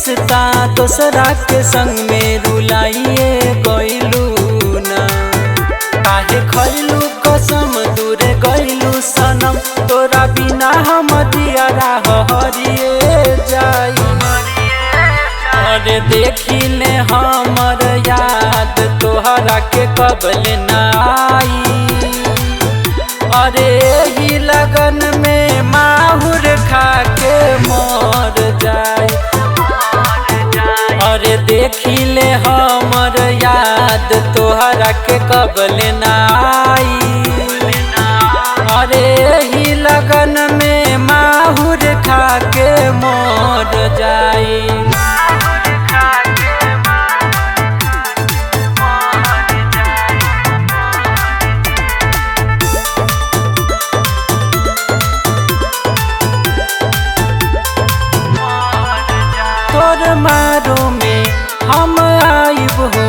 रिश्ता दोसरा के संग में रुलाइए गइलू ना। काहे खइलू कसम दूर गइलू सनम, तोरा बिना हम दियारा हरिए जाई। अरे देखिले हमर याद तोहरा के कबल ना आई। अरे ही लगन में माहुर खा के मर जाए। अरे देखिले हमर याद तोहरा के कबल ना आई। अरे ही लगन में माहुर खा के मर जाए। तोर मारो में हम आइब हो,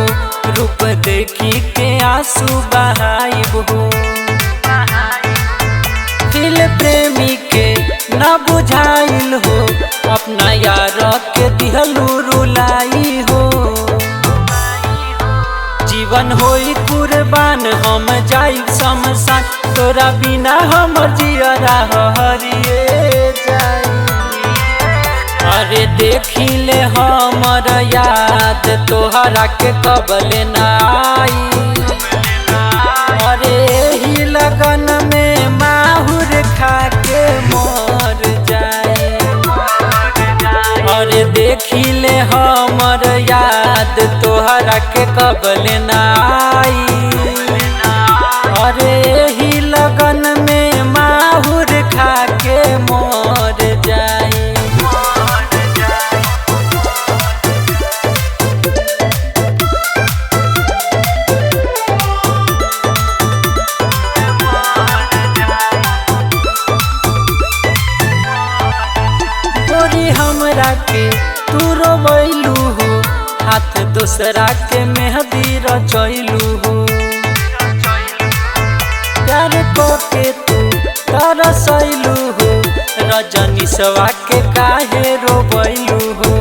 रूप देखी के आंसू बहाइब हो। दिल प्रेमी के न बुझाइल हो, अपना यार के दिहलू रुलाई हो। जीवन होई कुर्बान हम जाइब शमशान, तोरा बिना हमर जियरा हरिए जाई। अरे देखिले हमर याद तोहरा के कबल ना आई। अरे ही लगन में माहुर खा के मर जाए। अरे देखिले हमर याद तोहरा के कबल ना आई। अरे ही लगन में माहुर खा के मर जाए। हमरा के तू रोवैलू हो, हाथ दूसरा के मेहंदी रचैलू हो। प्यार को के तू तरसैलू हो, रजनीशवा के काहे रोवैलू हो।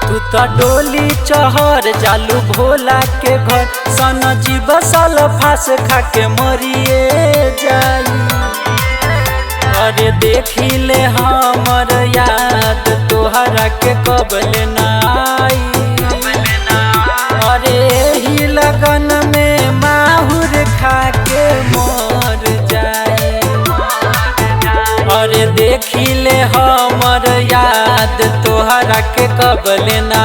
तू तो डोली चहर जालू भोला के घर, सन जीव सल फांस खा के मरिए जाई। अरे देखिले हमर याद तोहरा के कबल ना आई। अरे ही लगन में माहुर खा के मर जाए। अरे देखिले हमर याद तोहरा के कबल ना